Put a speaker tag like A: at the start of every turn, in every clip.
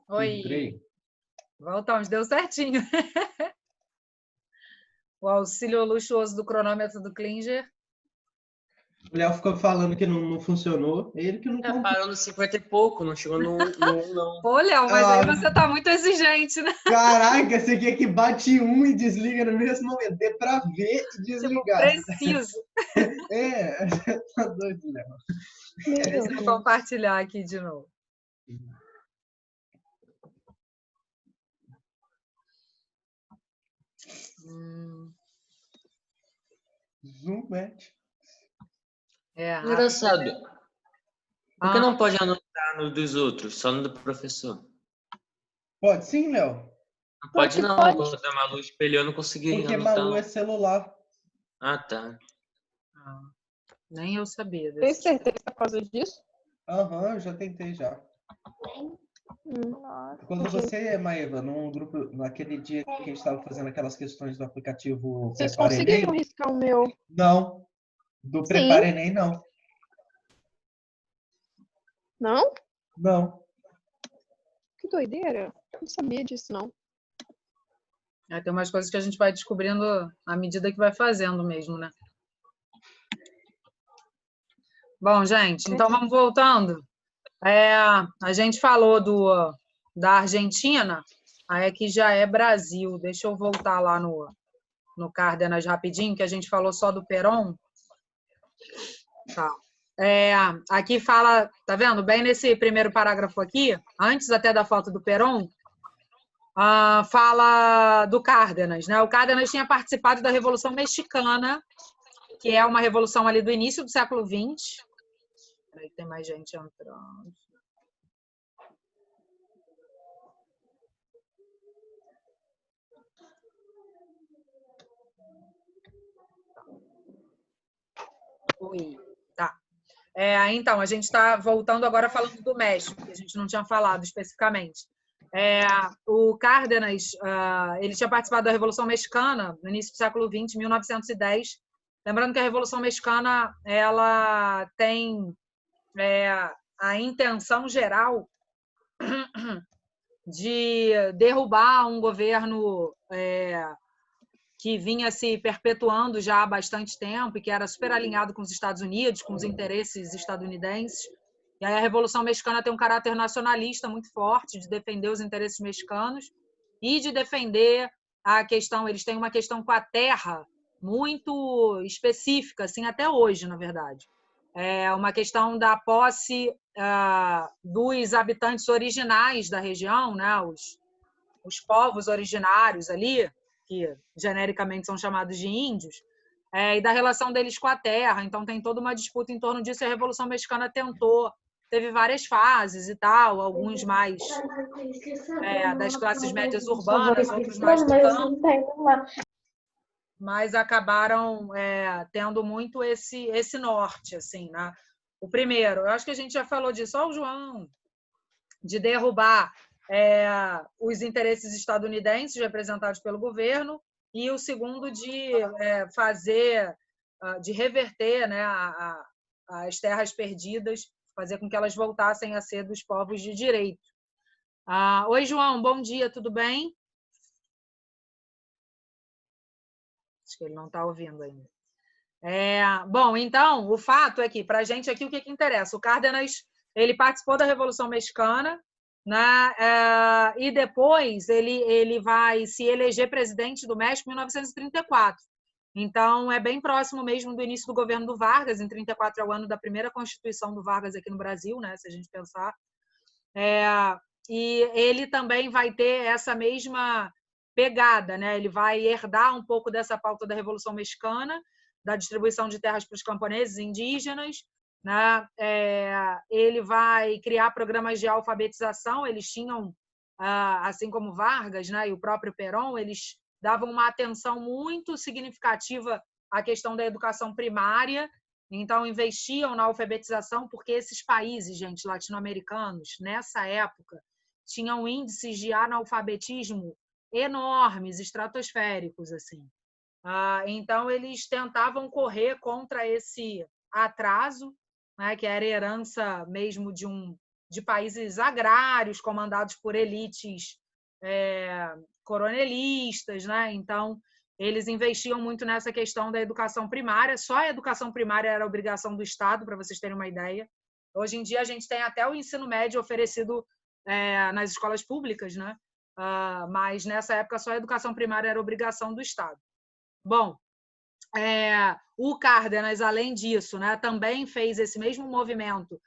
A: Oi,
B: Entrei.
A: voltamos, deu certinho. O auxílio luxuoso do cronômetro do Klinger.
B: O Léo ficou falando que não funcionou. Ele que não comprou.
C: Parou no 50 e pouco, não chegou no 1, não.
A: Ô, Léo, mas aí você tá muito exigente, né?
B: Caraca, você quer que bate um e desliga no mesmo momento. É pra ver e desligar.
A: Tipo, preciso.
B: É, tá doido, Léo.
A: Deixa eu compartilhar aqui de novo.
B: Zoom match.
C: Engraçado. Por que
A: Ah,
C: não pode anotar no dos outros, só no do professor?
B: Pode sim, Léo.
C: Não pode não, quando a Malu espelhou, eu não consegui
B: Porque
C: anotar.
B: Malu é celular.
C: Ah, tá.
A: nem eu sabia
D: Tem
A: disso.
D: certeza por causa disso?
B: Aham, eu já tentei já. Quando você, Maeva, num grupo, naquele dia que a gente estava fazendo aquelas questões do aplicativo
D: Vocês
B: Prepara
D: conseguiram
B: Enem?
D: riscar o meu?
B: Não. Do
D: Sim.
B: Prepara Enem, não.
D: Não?
B: Não.
D: Que doideira. Não sabia disso, não.
A: Tem umas coisas que a gente vai descobrindo à medida que vai fazendo mesmo, né? Bom, gente, então vamos voltando. A gente falou da Argentina, aí aqui já é Brasil. Deixa eu voltar lá no Cárdenas rapidinho, que a gente falou só do Perón. Tá. Aqui fala, tá vendo? Bem nesse primeiro parágrafo aqui, antes até da foto do Perón, fala do Cárdenas, né? O Cárdenas tinha participado da Revolução Mexicana, que é uma revolução ali do início do século XX. Peraí, tem mais gente entrando. Oi, tá. Então, a gente está voltando agora falando do México, que a gente não tinha falado especificamente. O Cárdenas, ele tinha participado da Revolução Mexicana no início do século XX, 1910. Lembrando que a Revolução Mexicana ela tem a intenção geral de derrubar um governo que vinha se perpetuando já há bastante tempo e que era super alinhado com os Estados Unidos, com os interesses estadunidenses. E aí a Revolução Mexicana tem um caráter nacionalista muito forte, de defender os interesses mexicanos e de defender a questão, eles têm uma questão com a terra muito específica, assim, até hoje, na verdade. É uma questão da posse dos habitantes originais da região, né? Os povos originários ali, que genericamente são chamados de índios, e da relação deles com a terra. Então, tem toda uma disputa em torno disso. E a Revolução Mexicana teve várias fases e tal, alguns mais das classes médias urbanas, outros mais do campo, mas acabaram tendo muito esse norte, assim, né? O primeiro, eu acho que a gente já falou disso, o João, de derrubar os interesses estadunidenses representados pelo governo, e o segundo de de reverter, né, as terras perdidas, fazer com que elas voltassem a ser dos povos de direito. Oi, João, bom dia, tudo bem? Acho que ele não está ouvindo ainda. Bom, então, o fato é que, para a gente aqui, o que interessa? O Cárdenas, ele participou da Revolução Mexicana, né? E depois ele vai se eleger presidente do México em 1934. Então, é bem próximo mesmo do início do governo do Vargas. Em 34 é o ano da primeira Constituição do Vargas aqui no Brasil, né? Se a gente pensar. E ele também vai ter essa mesma pegada, né? Ele vai herdar um pouco dessa pauta da Revolução Mexicana, da distribuição de terras para os camponeses indígenas, né? Ele vai criar programas de alfabetização. Eles tinham, assim como Vargas, né, e o próprio Perón, eles davam uma atenção muito significativa à questão da educação primária. Então, investiam na alfabetização, porque esses países, gente, latino-americanos, nessa época, tinham índices de analfabetismo enormes, estratosféricos, assim. Então, eles tentavam correr contra esse atraso, né, que era herança mesmo de um de países agrários, comandados por elites coronelistas, né? Então, eles investiam muito nessa questão da educação primária. Só a educação primária era obrigação do Estado, para vocês terem uma ideia. Hoje em dia, a gente tem até o ensino médio oferecido nas escolas públicas, né? Mas, nessa época, só a educação primária era obrigação do Estado. Bom, o Cárdenas, além disso, né, também fez esse mesmo movimento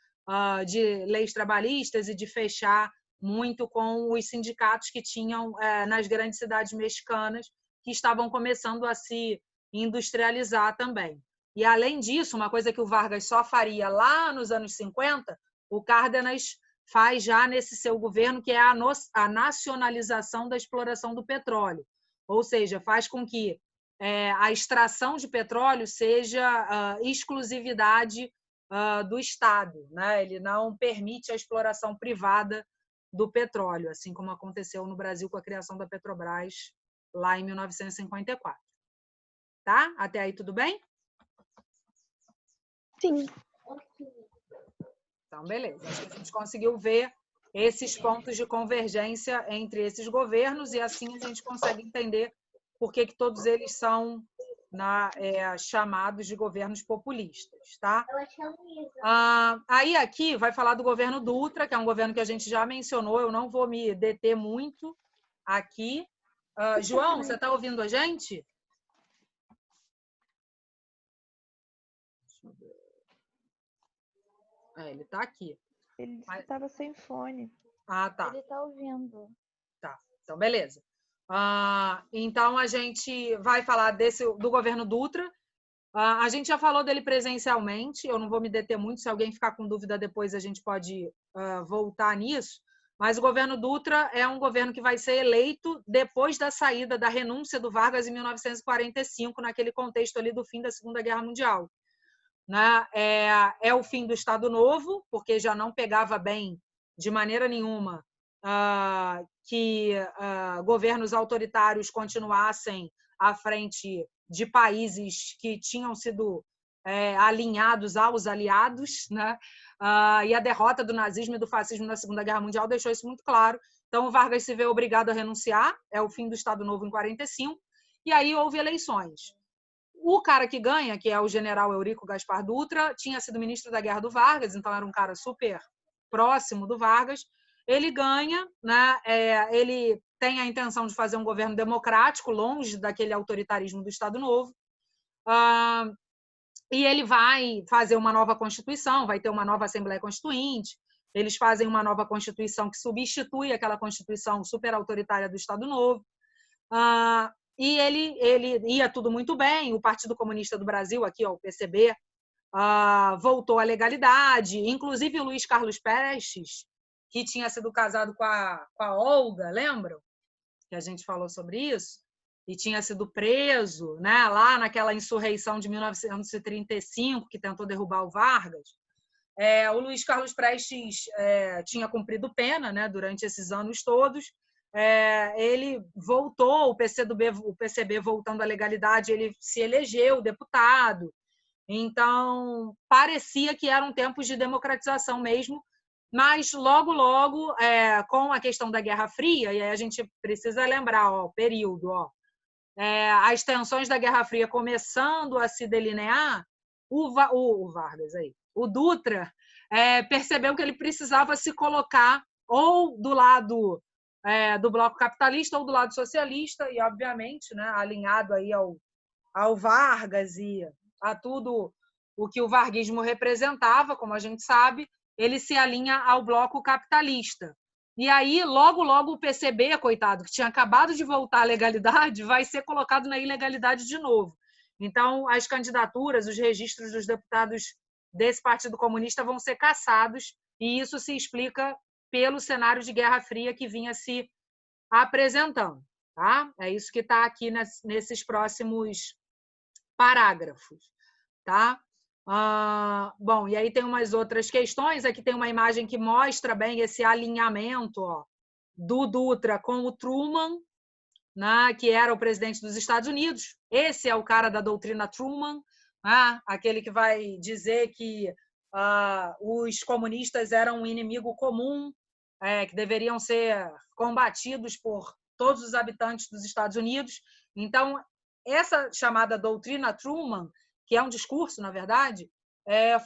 A: de leis trabalhistas e de fechar muito com os sindicatos que tinham nas grandes cidades mexicanas, que estavam começando a se industrializar também. E, além disso, uma coisa que o Vargas só faria lá nos anos 50, o Cárdenas faz já nesse seu governo, que é a nacionalização da exploração do petróleo. Ou seja, faz com que a extração de petróleo seja exclusividade do Estado, né? Ele não permite a exploração privada do petróleo, assim como aconteceu no Brasil com a criação da Petrobras lá em 1954. Tá? Até aí tudo bem?
D: Sim.
A: Então, beleza. Acho que a gente conseguiu ver esses pontos de convergência entre esses governos e assim a gente consegue entender por que todos eles são chamados de governos populistas, tá? Aí aqui vai falar do governo Dutra, que é um governo que a gente já mencionou, eu não vou me deter muito aqui. João, você está ouvindo a gente? Ele está aqui.
E: Ele estava sem fone.
A: Ah, tá.
E: Ele está ouvindo.
A: Tá, então beleza. Então, a gente vai falar do governo Dutra. A gente já falou dele presencialmente, eu não vou me deter muito, se alguém ficar com dúvida depois a gente pode voltar nisso, mas o governo Dutra é um governo que vai ser eleito depois da saída da renúncia do Vargas em 1945, naquele contexto ali do fim da Segunda Guerra Mundial. Né? É o fim do Estado Novo, porque já não pegava bem de maneira nenhuma que governos autoritários continuassem à frente de países que tinham sido alinhados aos aliados, né? E a derrota do nazismo e do fascismo na Segunda Guerra Mundial deixou isso muito claro. Então, o Vargas se vê obrigado a renunciar, é o fim do Estado Novo em 45, e aí houve eleições. O cara que ganha, que é o general Eurico Gaspar Dutra, tinha sido ministro da Guerra do Vargas, então era um cara super próximo do Vargas. Ele ganha, né? Ele tem a intenção de fazer um governo democrático, longe daquele autoritarismo do Estado Novo. E ele vai fazer uma nova Constituição, vai ter uma nova Assembleia Constituinte, eles fazem uma nova Constituição que substitui aquela Constituição super autoritária do Estado Novo. E ele ia tudo muito bem, o Partido Comunista do Brasil, aqui, ó, o PCB, voltou à legalidade, inclusive o Luiz Carlos Prestes, que tinha sido casado com a Olga, lembram? Que a gente falou sobre isso? E tinha sido preso, né, lá naquela insurreição de 1935, que tentou derrubar o Vargas. O Luiz Carlos Prestes tinha cumprido pena, né, durante esses anos todos. Ele voltou, o PCB voltando à legalidade, ele se elegeu deputado. Então, parecia que eram tempos de democratização mesmo, mas logo, logo, com a questão da Guerra Fria, e aí a gente precisa lembrar o período, as tensões da Guerra Fria começando a se delinear, o Vargas aí, o Dutra, percebeu que ele precisava se colocar ou do lado do bloco capitalista ou do lado socialista, e obviamente, né, alinhado aí ao Vargas e a tudo o que o varguismo representava, como a gente sabe, ele se alinha ao bloco capitalista. E aí, logo, logo, o PCB, coitado, que tinha acabado de voltar à legalidade, vai ser colocado na ilegalidade de novo. Então, as candidaturas, os registros dos deputados desse Partido Comunista vão ser cassados, e isso se explica pelo cenário de Guerra Fria que vinha se apresentando. Tá? É isso que está aqui nesses próximos parágrafos. Tá? Bom, e aí tem umas outras questões. Aqui tem uma imagem que mostra bem esse alinhamento do Dutra com o Truman, né, que era o presidente dos Estados Unidos. Esse é o cara da doutrina Truman, né, aquele que vai dizer que os comunistas eram um inimigo comum, que deveriam ser combatidos por todos os habitantes dos Estados Unidos. Então, essa chamada doutrina Truman, que é um discurso, na verdade,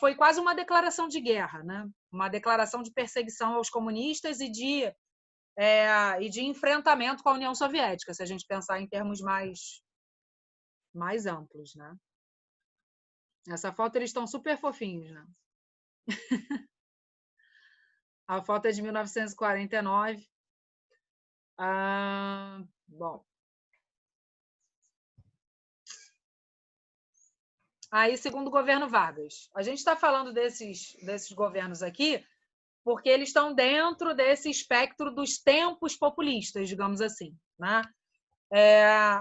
A: foi quase uma declaração de guerra, né? Uma declaração de perseguição aos comunistas e de enfrentamento com a União Soviética, se a gente pensar em termos mais amplos, né? Essa foto eles estão super fofinhos, né? A foto é de 1949. Bom. Aí, segundo o governo Vargas. A gente está falando desses governos aqui porque eles estão dentro desse espectro dos tempos populistas, digamos assim, né?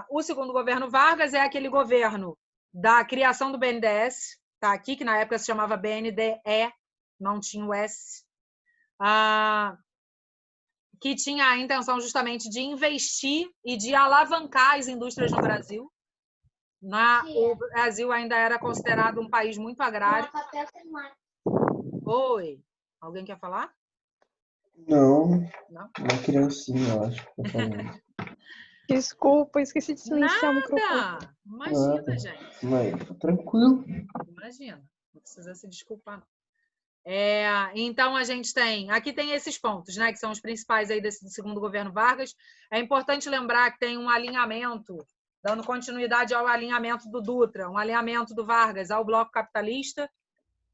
A: O segundo governo Vargas é aquele governo da criação do BNDES, tá aqui, que na época se chamava BNDE, não tinha o S, que tinha a intenção justamente de investir e de alavancar as indústrias no Brasil. O Brasil ainda era considerado um país muito agrário. Oi, alguém quer falar?
B: Não, uma criancinha, eu acho que tá falando.
D: Desculpa, esqueci de silenciar o microfone.
A: Nada! Imagina, gente.
B: Mas, tranquilo.
A: Imagina, não precisa se desculpar. Então, a gente tem... Aqui tem esses pontos, né, que são os principais aí desse segundo governo Vargas. É importante lembrar que tem um alinhamento, dando continuidade ao alinhamento do Dutra, um alinhamento do Vargas ao bloco capitalista,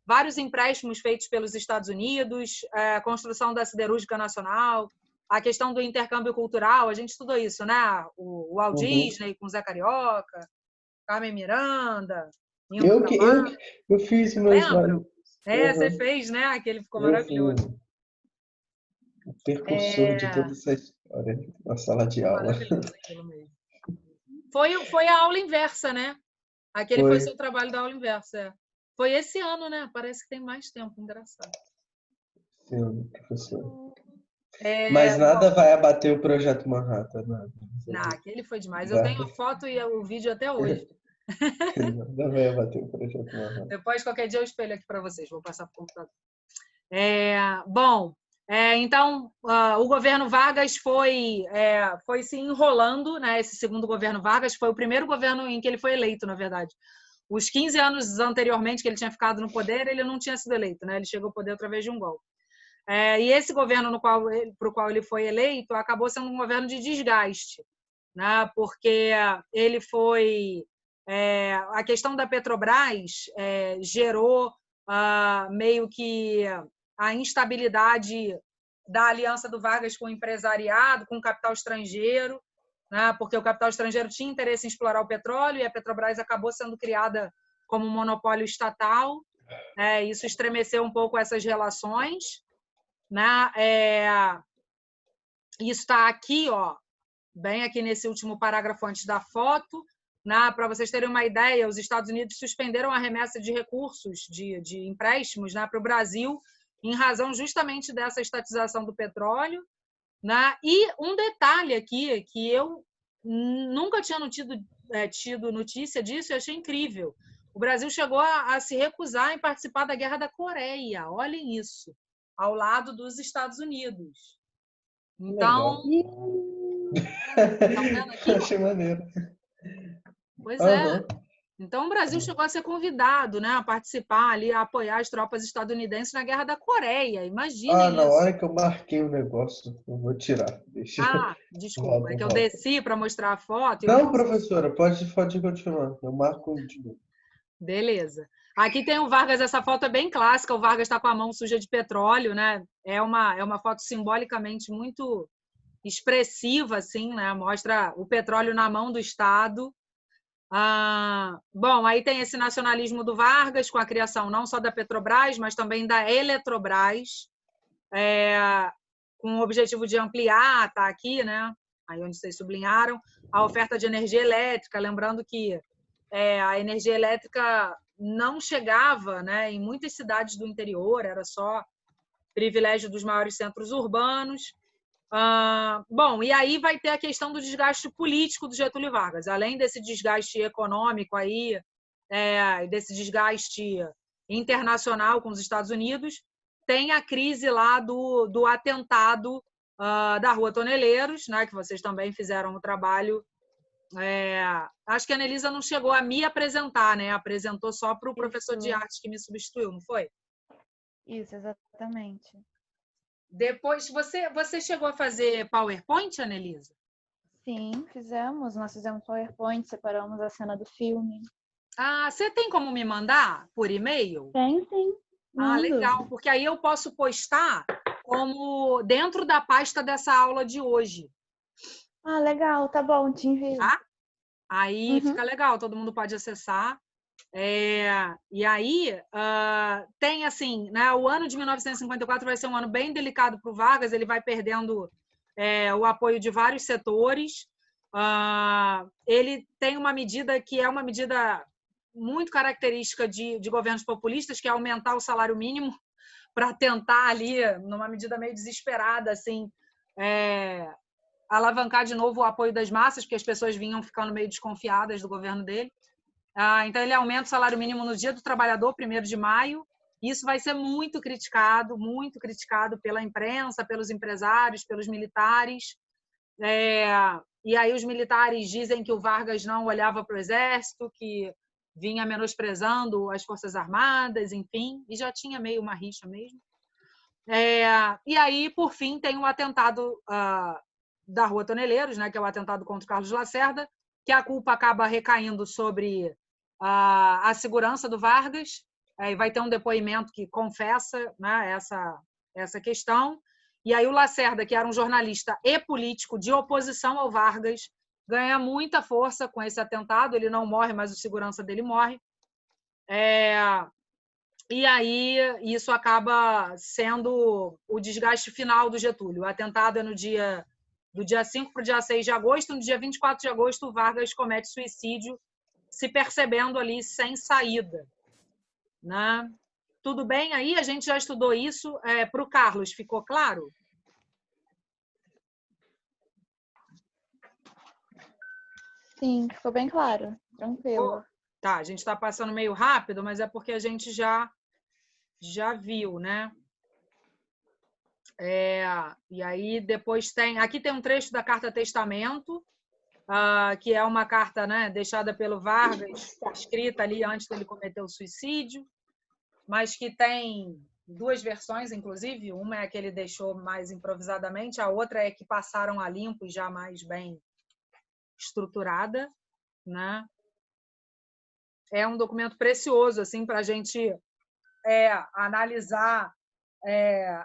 A: vários empréstimos feitos pelos Estados Unidos, a construção da siderúrgica nacional, a questão do intercâmbio cultural, a gente estudou isso, né? O Walt Disney com o Zé Carioca, Carmen Miranda.
B: Eu fiz meu slide.
A: Você fez, né? Aquele ficou maravilhoso.
B: O precursor de toda essa história na sala de aula.
A: Maravilhoso aquilo mesmo. Foi a aula inversa, né? Aquele foi seu trabalho da aula inversa. Foi esse ano, né? Parece que tem mais tempo, engraçado.
B: Sim, professor. Mas nada vai abater o projeto Manhattan.
A: Não, aquele foi demais. Eu tenho a foto e o vídeo até hoje.
B: Nada vai abater o projeto Manhattan.
A: Depois, qualquer dia, eu espelho aqui para vocês. Vou passar para o computador. Então, o governo Vargas foi se enrolando, né? Esse segundo governo Vargas foi o primeiro governo em que ele foi eleito, na verdade. Os 15 anos anteriormente que ele tinha ficado no poder, ele não tinha sido eleito, né? Ele chegou ao poder através de um golpe. E esse governo para o qual ele foi eleito acabou sendo um governo de desgaste, né? Porque ele foi... a questão da Petrobras gerou meio que a instabilidade da aliança do Vargas com o empresariado, com o capital estrangeiro, né? Porque o capital estrangeiro tinha interesse em explorar o petróleo e a Petrobras acabou sendo criada como um monopólio estatal. Isso estremeceu um pouco essas relações, né? Isso está aqui, bem aqui nesse último parágrafo antes da foto, né? Para vocês terem uma ideia, os Estados Unidos suspenderam a remessa de recursos, de empréstimos, né, para o Brasil, em razão justamente dessa estatização do petróleo, né? E um detalhe aqui, que eu nunca tinha tido notícia disso, eu achei incrível. O Brasil chegou a se recusar em participar da Guerra da Coreia, olhem isso, ao lado dos Estados Unidos. Então... Tá vendo aqui?
B: Achei maneiro.
A: Pois é. Então, o Brasil chegou a ser convidado, né, a participar ali, a apoiar as tropas estadunidenses na Guerra da Coreia. Imagina isso.
B: Na hora que eu marquei o negócio, eu vou tirar. Deixa.
A: Desculpa, é que eu desci para mostrar a foto.
B: Não, professora, pode continuar. Eu marco de novo.
A: Beleza. Aqui tem o Vargas, essa foto é bem clássica, o Vargas está com a mão suja de petróleo, né? É uma foto simbolicamente muito expressiva, assim, né? Mostra o petróleo na mão do Estado. Bom, aí tem esse nacionalismo do Vargas, com a criação não só da Petrobras, mas também da Eletrobras, com o objetivo de ampliar, tá aqui, né? Aí onde vocês sublinharam, a oferta de energia elétrica, lembrando que a energia elétrica não chegava, né, em muitas cidades do interior, era só privilégio dos maiores centros urbanos. Bom, e aí vai ter a questão do desgaste político do Getúlio Vargas. Além desse desgaste econômico aí, desse desgaste internacional com os Estados Unidos, tem a crise lá do atentado da Rua Toneleiros, né, que vocês também fizeram o trabalho. Acho que a Anelisa não chegou a me apresentar, né? Apresentou só para o professor de artes que me substituiu, não foi?
E: Isso, exatamente.
A: Depois, você chegou a fazer PowerPoint, Anelisa?
E: Sim, fizemos. Nós fizemos PowerPoint, separamos a cena do filme.
A: Ah, você tem como me mandar por e-mail?
E: Tem, sim.
A: Ah,
E: Mando.
A: legal, porque aí eu posso postar como dentro da pasta dessa aula de hoje.
E: Ah, legal, tá bom, te envio.
A: Tá? Aí
E: Uhum.
A: fica legal, todo mundo pode acessar. E aí tem assim, né, o ano de 1954 vai ser um ano bem delicado para o Vargas, ele vai perdendo o apoio de vários setores. Ele tem uma medida que é uma medida muito característica de governos populistas, que é aumentar o salário mínimo para tentar ali, numa medida meio desesperada, assim, alavancar de novo o apoio das massas, porque as pessoas vinham ficando meio desconfiadas do governo dele. Então, ele aumenta o salário mínimo no Dia do Trabalhador, 1º de maio. Isso vai ser muito criticado pela imprensa, pelos empresários, pelos militares. E aí os militares dizem que o Vargas não olhava para o Exército, que vinha menosprezando as Forças Armadas, enfim, e já tinha meio uma rixa mesmo. E aí, por fim, tem o atentado da Rua Toneleiros, né, que é o atentado contra o Carlos Lacerda, que a culpa acaba recaindo sobre a segurança do Vargas, e vai ter um depoimento que confessa, né, essa questão. E aí o Lacerda, que era um jornalista e político de oposição ao Vargas, ganha muita força com esse atentado. Ele não morre, mas o segurança dele morre. E aí isso acaba sendo o desgaste final do Getúlio. O atentado é do dia 5 para o dia 6 de agosto. No dia 24 de agosto, o Vargas comete suicídio, se percebendo ali sem saída. Né? Tudo bem aí? A gente já estudou isso. Para o Carlos, ficou claro?
E: Sim, ficou bem claro. Tranquilo.
A: Tá, a gente está passando meio rápido, mas é porque a gente já viu, né? E aí depois aqui tem um trecho da Carta Testamento, que é uma carta, né, deixada pelo Vargas, escrita ali antes dele cometer o suicídio, mas que tem 2 versões, inclusive. Uma é a que ele deixou mais improvisadamente, a outra é que passaram a limpo e já mais bem estruturada, né? É um documento precioso assim, para a gente analisar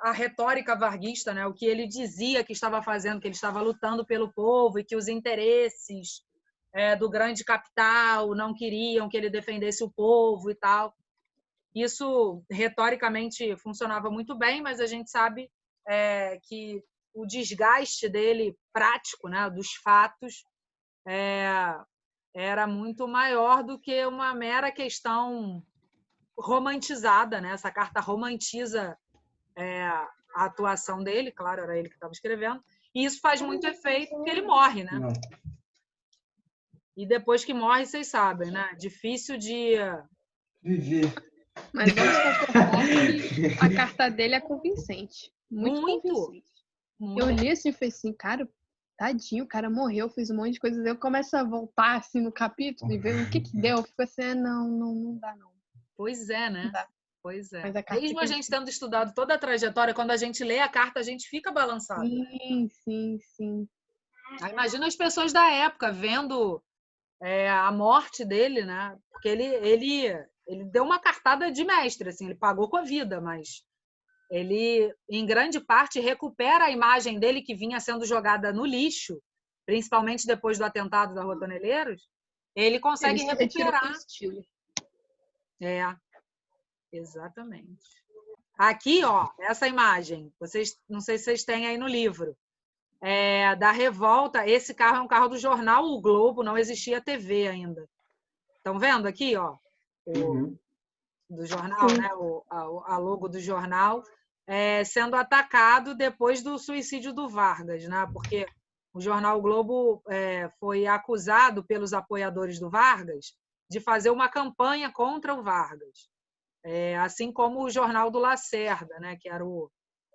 A: a retórica varguista, né? O que ele dizia que estava fazendo, que ele estava lutando pelo povo e que os interesses do grande capital não queriam que ele defendesse o povo e tal. Isso, retoricamente, funcionava muito bem, mas a gente sabe que o desgaste dele prático, né, dos fatos, era muito maior do que uma mera questão romantizada, né? Essa carta romantiza a atuação dele, claro, era ele que estava escrevendo, e isso faz muito efeito porque ele morre, né?
B: Não.
A: E depois que morre, vocês sabem, né? Difícil de
B: Viver.
D: Mas vamos concordar que a carta dele é convincente. Muito convincente. Eu li assim e falei assim, cara, tadinho, o cara morreu, fez um monte de coisas. Eu começo a voltar assim no capítulo e ver o que deu. Eu fico assim, não dá não.
A: Pois é, né?
D: Não dá.
A: Pois é.
D: Mas a carta
A: Mesmo a gente tendo estudado toda a trajetória, quando a gente lê a carta, a gente fica balançado.
D: Sim.
A: Aí imagina as pessoas da época vendo a morte dele, né? Porque ele deu uma cartada de mestre, assim, ele pagou com a vida, mas ele, em grande parte, recupera a imagem dele que vinha sendo jogada no lixo, principalmente depois do atentado da Rua Toneleiros. Ele consegue
D: Ele se retira com
A: recuperar.
D: estilo.
A: Exatamente. Aqui, ó, essa imagem, não sei se vocês têm aí no livro, da revolta. Esse carro é um carro do jornal O Globo, não existia TV ainda. Estão vendo aqui, ó, do jornal, né? A logo do jornal, sendo atacado depois do suicídio do Vargas, né? Porque o jornal O Globo foi acusado pelos apoiadores do Vargas de fazer uma campanha contra o Vargas. assim como o Jornal do Lacerda, né, que era o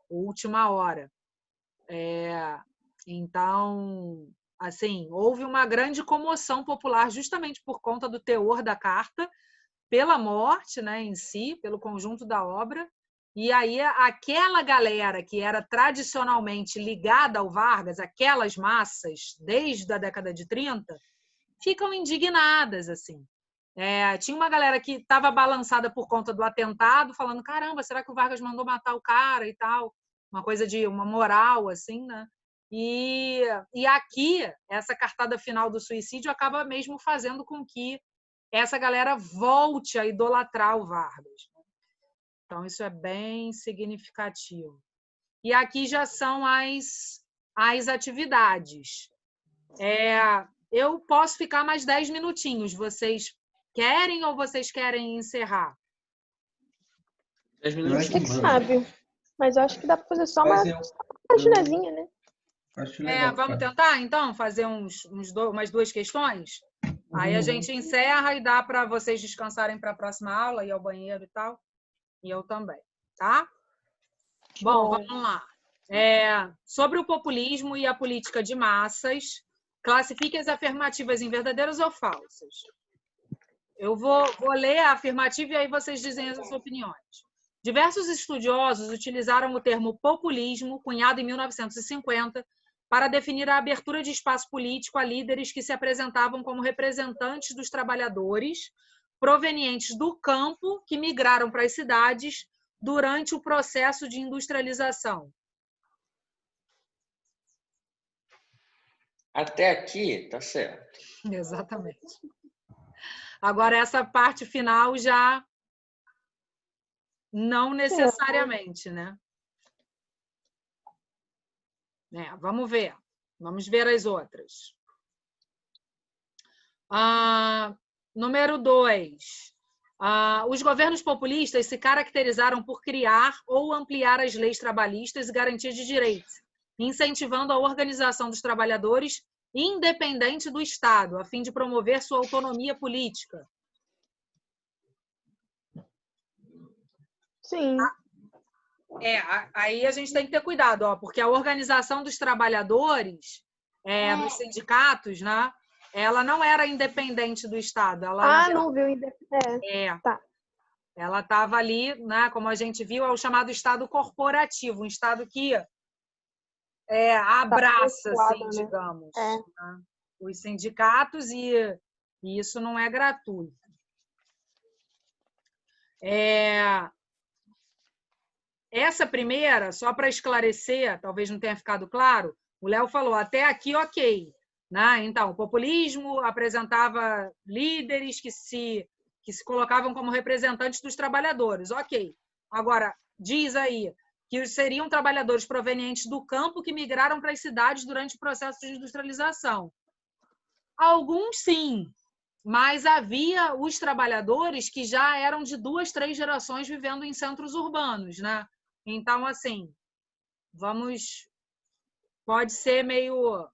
A: Última Hora. Então, assim, houve uma grande comoção popular justamente por conta do teor da carta, pela morte, né, em si, pelo conjunto da obra. E aí aquela galera que era tradicionalmente ligada ao Vargas, aquelas massas, desde a década de 30, ficam indignadas, assim. Tinha uma galera que estava balançada por conta do atentado, falando, caramba, será que o Vargas mandou matar o cara e tal? Uma coisa de uma moral, assim, né? E aqui, essa cartada final do suicídio acaba mesmo fazendo com que essa galera volte a idolatrar o Vargas. Então, isso é bem significativo. E aqui já são as atividades. Eu posso ficar mais 10 minutinhos. Vocês querem ou vocês querem encerrar?
C: 10
B: Eu
C: minutos.
B: acho que
D: Você que sabe. Mas eu acho que dá pra fazer só uma
B: Mas
D: paginazinha, né?
B: acho legal.
A: Vamos tentar, então, fazer umas 2 questões? Aí a gente encerra e dá para vocês descansarem para a próxima aula, ir ao banheiro e tal. E eu também, tá? Bom, vamos lá. Sobre o populismo e a política de massas, classifique as afirmativas em verdadeiras ou falsas. Eu vou ler a afirmativa e aí vocês dizem as opiniões. Diversos estudiosos utilizaram o termo populismo, cunhado em 1950, para definir a abertura de espaço político a líderes que se apresentavam como representantes dos trabalhadores provenientes do campo que migraram para as cidades durante o processo de industrialização.
C: Até aqui, tá certo.
A: Exatamente. Agora, essa parte final já não necessariamente, né? Vamos ver. Vamos ver as outras. Número 2. Os governos populistas se caracterizaram por criar ou ampliar as leis trabalhistas e garantias de direitos, incentivando a organização dos trabalhadores independente do Estado, a fim de promover sua autonomia política.
D: Sim.
A: Aí a gente tem que ter cuidado, porque a organização dos trabalhadores, dos sindicatos, né, ela não era independente do Estado. Ela,
D: não viu? Tá.
A: Ela estava ali, né, como a gente viu, é o chamado Estado corporativo, um Estado que abraça, assim,
D: né?
A: digamos, né, os sindicatos e isso não é gratuito. Essa primeira, só para esclarecer, talvez não tenha ficado claro, o Léo falou, até aqui ok. Né? Então, o populismo apresentava líderes que se colocavam como representantes dos trabalhadores. Ok. Agora, diz aí que seriam trabalhadores provenientes do campo que migraram para as cidades durante o processo de industrialização. Alguns, sim, mas havia os trabalhadores que já eram de 2, 3 gerações vivendo em centros urbanos, né? Então, assim, pode ser meio...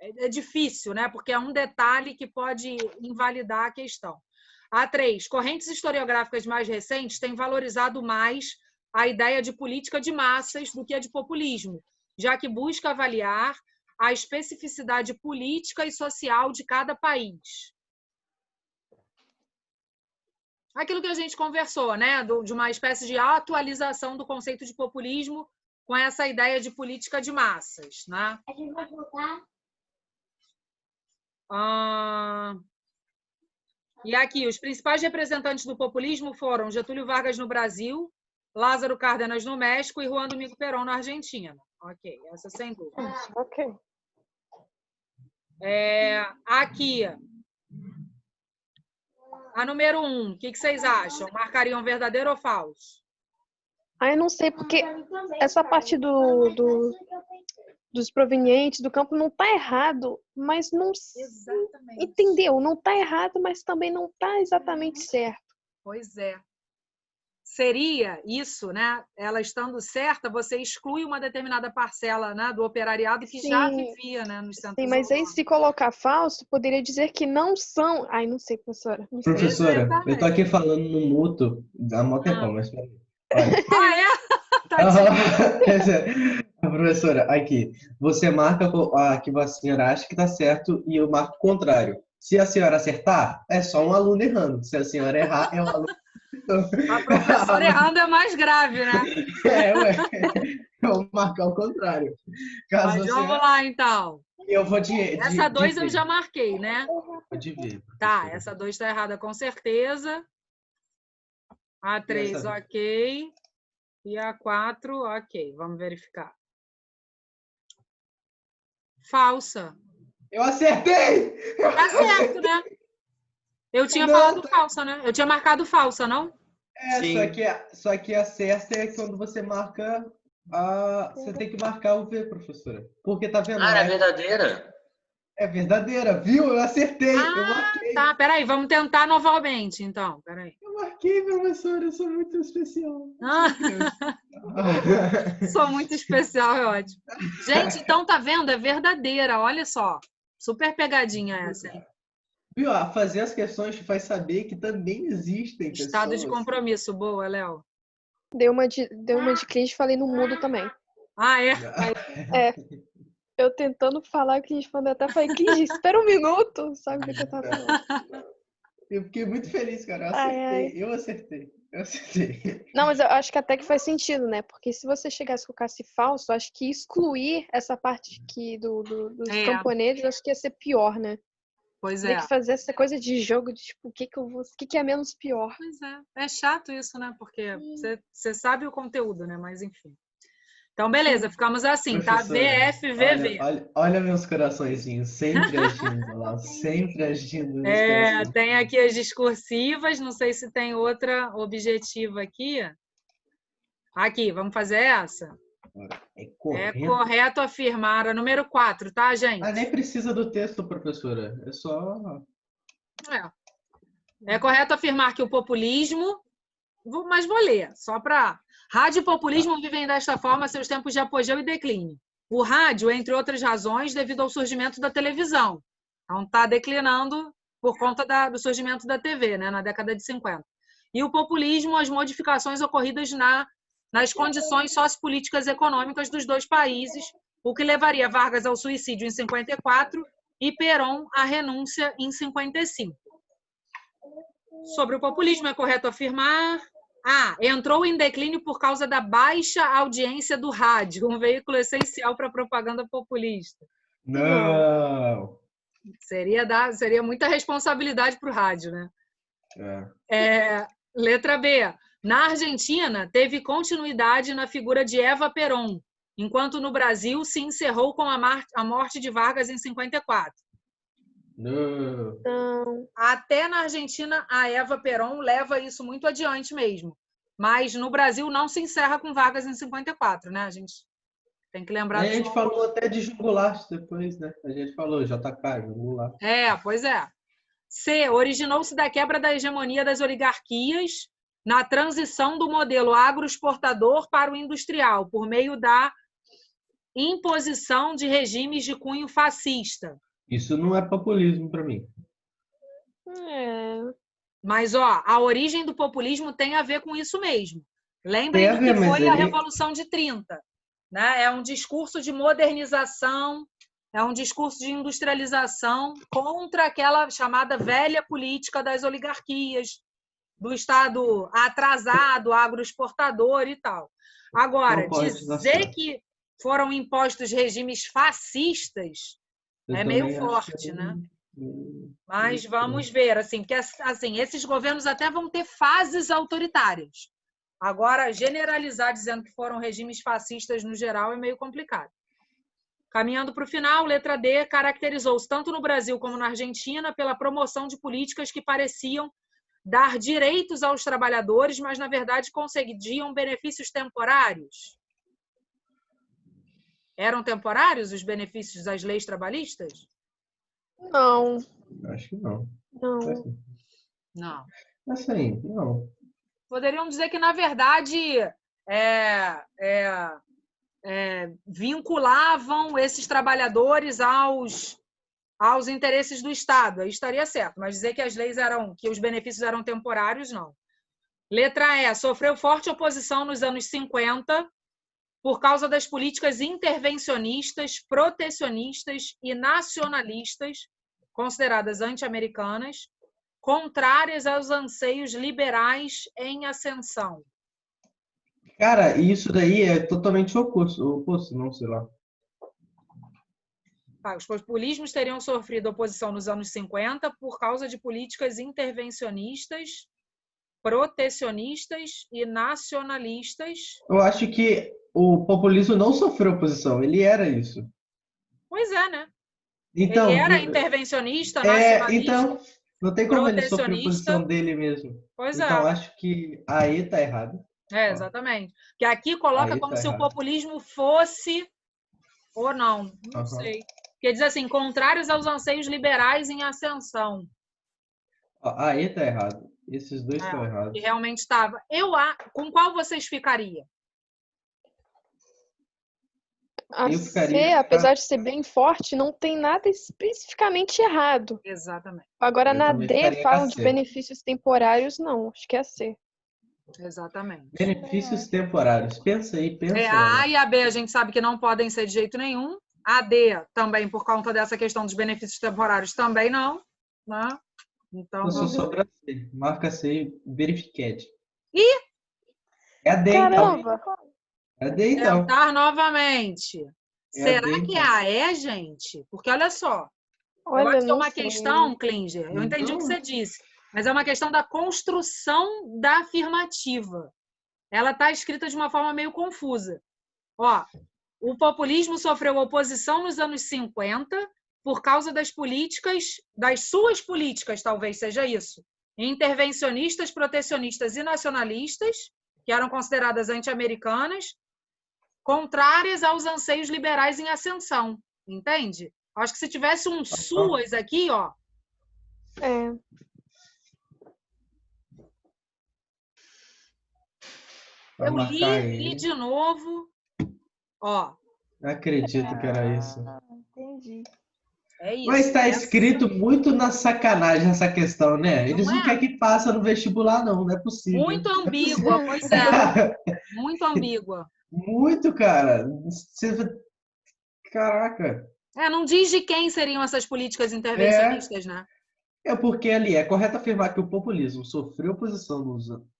A: É difícil, né? Porque é um detalhe que pode invalidar a questão. A3, correntes historiográficas mais recentes têm valorizado mais a ideia de política de massas do que a de populismo, já que busca avaliar a especificidade política e social de cada país. Aquilo que a gente conversou, né? De uma espécie de atualização do conceito de populismo com essa ideia de política de massas, né?
F: A gente vai voltar.
A: E aqui, os principais representantes do populismo foram Getúlio Vargas no Brasil, Lázaro Cárdenas no México e Juan Domingo Perón na Argentina. Ok, essa sem dúvida.
D: Ok.
A: Aqui, a número 1, o que vocês acham? Marcariam verdadeiro ou falso?
D: Eu não sei, porque essa parte dos provenientes do campo não está errado, mas não...
A: Exatamente.
D: Entendeu? Não está errado, mas também não está exatamente certo.
A: Pois é. seria isso, né? Ela estando certa, você exclui uma determinada parcela, né, do operariado que já vivia, né, nos centros
D: Sim, mas aí
A: urbanos.
D: se colocar falso, poderia dizer que não são... Ai, não sei, professora. Não sei.
B: Professora, eu tô aqui falando no mútuo há mó tempão, mas olha.
A: Ah, é? Tadinho.
B: Professora, aqui. Você marca que a senhora acha que tá certo e eu marco o contrário. Se a senhora acertar, é só um aluno errando. Se a senhora errar, é um aluno.
A: A professora errando é mais grave, né?
B: Ué. Eu vou marcar o contrário. Caso
A: Mas
B: você
A: vamos lá, então.
B: eu vou
A: Essa 2 eu
B: ver.
A: já marquei, né?
B: Pode ver.
A: Tá, essa 2 está errada com certeza. A 3, ok. E a 4, ok. Vamos verificar. Falsa.
B: Eu acertei!
A: Tá certo, né? Eu tinha falado falsa, né? Eu tinha marcado falsa, não?
C: Sim.
B: Só que a certa é quando você marca você tem que marcar o V, professora. Porque tá vendo?
C: Ah, era verdadeira?
B: É verdadeira, viu? Eu acertei, eu marquei.
A: Tá, peraí, vamos tentar novamente, então. Peraí.
B: Eu marquei, professora, eu sou muito especial.
A: Sou muito especial, é ótimo. Gente, então tá vendo? É verdadeira, olha só. Super pegadinha essa, hein?
B: Viu? Fazer as questões te faz saber que também existem
A: Estado
B: pessoas.
A: de compromisso. Boa, Léo.
D: Deu uma de cringe, falei no mudo também.
A: Ah, é?
D: Eu tentando falar, o cringe falando, até falei, cringe, espera um minuto. Sabe o que eu tava falando?
B: Eu fiquei muito feliz, cara. Eu acertei.
D: Não, mas eu acho que até que faz sentido, né? Porque se você chegasse e colocasse falso, acho que excluir essa parte aqui dos camponeses, acho que ia ser pior, né?
A: Pois
D: Tem
A: é.
D: que fazer essa coisa de jogo de tipo, o que é menos pior.
A: Pois é. É chato isso, né? Porque você sabe o conteúdo, né? Mas enfim. Então, beleza, ficamos assim, tá? VF, VV.
B: Olha meus coraçõezinhos, sempre agindo lá, sempre agindo. Meus corações.
A: Tem aqui as discursivas, não sei se tem outra objetiva aqui. Aqui, vamos fazer essa?
B: É
A: correto afirmar a número 4, tá, gente?
B: Nem precisa do texto, professora. É só...
A: É correto afirmar que o populismo... Mas vou ler, só para... Rádio e populismo vivem desta forma seus tempos de apogeu e declínio. O rádio, entre outras razões, devido ao surgimento da televisão. Então, está declinando por conta do surgimento da TV, né, na década de 50. E o populismo, as modificações ocorridas nas condições sociopolíticas e econômicas dos dois países, o que levaria Vargas ao suicídio em 54 e Perón à renúncia em 55. Sobre o populismo, é correto afirmar... entrou em declínio por causa da baixa audiência do rádio, um veículo essencial para a propaganda populista.
B: Não!
A: Seria muita responsabilidade para o rádio, né? Letra B. Na Argentina, teve continuidade na figura de Eva Perón, enquanto no Brasil se encerrou com a morte de Vargas em 54.
B: Não.
A: Até na Argentina, a Eva Perón leva isso muito adiante mesmo. Mas no Brasil não se encerra com Vargas em 54, né? A gente tem que lembrar.
B: A gente falou até de João Goulart depois, né? A gente falou JK, João Goulart.
A: Pois é. C. Originou-se da quebra da hegemonia das oligarquias na transição do modelo agroexportador para o industrial, por meio da imposição de regimes de cunho fascista.
B: Isso não é populismo para mim.
A: Mas, a origem do populismo tem a ver com isso mesmo. Lembrem do que foi a Revolução de 30. Né? É um discurso de modernização, é um discurso de industrialização contra aquela chamada velha política das oligarquias, do Estado atrasado, agroexportador e tal. Agora, dizer que foram impostos regimes fascistas é meio forte, né? Mas vamos ver, assim, porque assim, esses governos até vão ter fases autoritárias. Agora, generalizar dizendo que foram regimes fascistas no geral é meio complicado. Caminhando para o final, letra D, caracterizou-se tanto no Brasil como na Argentina pela promoção de políticas que pareciam dar direitos aos trabalhadores, mas, na verdade, concediam benefícios temporários. Eram temporários os benefícios das leis trabalhistas?
D: Não.
B: Acho que não.
D: Não.
A: Não.
B: Assim, não.
A: Poderiam dizer que, na verdade, vinculavam esses trabalhadores aos interesses do Estado. Aí estaria certo, mas dizer que as leis que os benefícios eram temporários, não. Letra E, sofreu forte oposição nos anos 50 por causa das políticas intervencionistas, protecionistas e nacionalistas, consideradas anti-americanas, contrárias aos anseios liberais em ascensão.
B: Cara, isso daí é totalmente oposto, não sei lá.
A: Os populismos teriam sofrido oposição nos anos 50 por causa de políticas intervencionistas, protecionistas e nacionalistas.
B: Eu acho que o populismo não sofreu oposição, ele era isso.
A: Pois é, né?
B: Então,
A: ele era intervencionista, nacionalista,
B: então, não tem como ele sofrer
A: protecionista.
B: oposição dele mesmo.
A: Pois
B: então,
A: é.
B: acho que aí tá errado.
A: Exatamente. Que aqui coloca
B: Aí
A: como
B: tá
A: se o
B: errado.
A: populismo fosse ou não sei. Porque diz assim, contrários aos anseios liberais em ascensão.
B: Aí tá errado. Esses dois estão errados.
A: Que realmente estava. Com qual vocês ficariam?
D: A C, apesar de ser bem forte, não tem nada especificamente errado.
A: Exatamente.
D: Agora, na D, falam de benefícios temporários, não. Acho que é a C.
A: Exatamente.
B: Benefícios temporários. Pensa aí, pensa.
A: A e a B a gente sabe que não podem ser de jeito nenhum. A D também, por conta dessa questão dos benefícios temporários, também não. Né? Então,
B: só sobra C. Marca C e verificad.
A: É
B: a D,
D: Caramba.
B: então. É a D, então.
A: Tentar novamente. Será que é a E, gente? Porque olha só. Eu acho que é uma questão, Klinger, eu entendi o que você disse, mas é uma questão da construção da afirmativa. Ela está escrita de uma forma meio confusa. O populismo sofreu oposição nos anos 50 por causa das suas políticas, talvez seja isso, intervencionistas, protecionistas e nacionalistas, que eram consideradas anti-americanas, contrárias aos anseios liberais em ascensão. Entende? Acho que se tivesse suas aqui, eu li de novo.
B: Não acredito que era isso.
E: Entendi.
A: É isso.
B: Mas está escrito muito na sacanagem essa questão, né? Eles não querem que passe no vestibular, não é possível.
A: Muito ambígua, pois é. Muito ambígua.
B: Muito, cara. Caraca.
A: Não diz de quem seriam essas políticas intervencionistas, né?
B: É porque ali é correto afirmar que o populismo sofreu oposição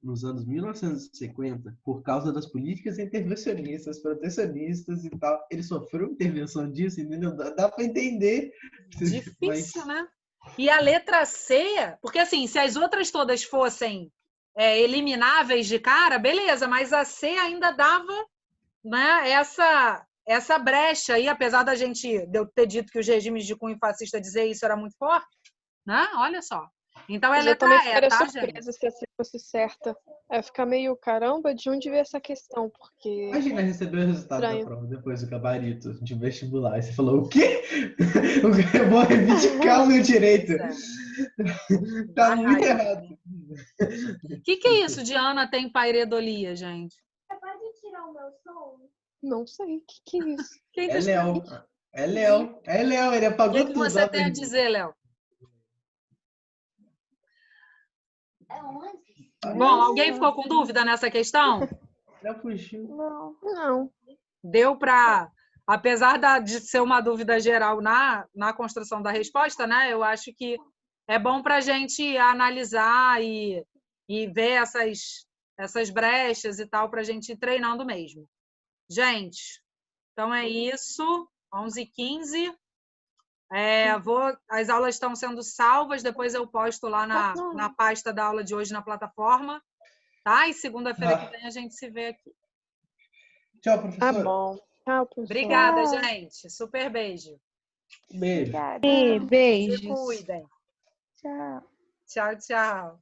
B: nos anos 1950 por causa das políticas intervencionistas, protecionistas e tal. Ele sofreu intervenção disso, entendeu? Dá para entender.
A: Difícil, né? E a letra C, porque assim, se as outras todas fossem elimináveis de cara, beleza, mas a C ainda dava, né, essa brecha aí, apesar de eu ter dito que os regimes de cunho fascista dizer isso era muito forte, né? Olha só. Então é letra E, tá, gente?
D: Eu também ficaria surpresa se essa fosse certa. Ficar meio, caramba, de onde veio essa questão? Porque...
B: Imagina receber o resultado da prova depois do gabarito de vestibular. E você falou, o quê? Eu vou reivindicar o meu direito. Tá muito errado.
A: O que é isso de Ana tem pairedolia, gente?
E: Pode tirar o meu som?
D: Não sei. O que é isso?
B: É Léo. É Léo. Ele apagou tudo.
A: O que você tem a dizer, Léo? Bom, alguém ficou com dúvida nessa questão?
D: Não.
A: Deu para, apesar de ser uma dúvida geral na construção da resposta, né? Eu acho que é bom para a gente analisar e ver essas brechas e tal, para a gente ir treinando mesmo. Gente, então é isso. 11h15. As aulas estão sendo salvas, depois eu posto lá na pasta da aula de hoje na plataforma, tá? E segunda-feira que vem a gente se vê aqui.
B: Tchau, professor.
D: Tá bom. Tchau, professor.
A: Obrigada, gente. Super beijo.
B: Beijo.
E: Obrigada.
D: Beijos.
A: Se cuidem.
E: Tchau.
A: Tchau, tchau.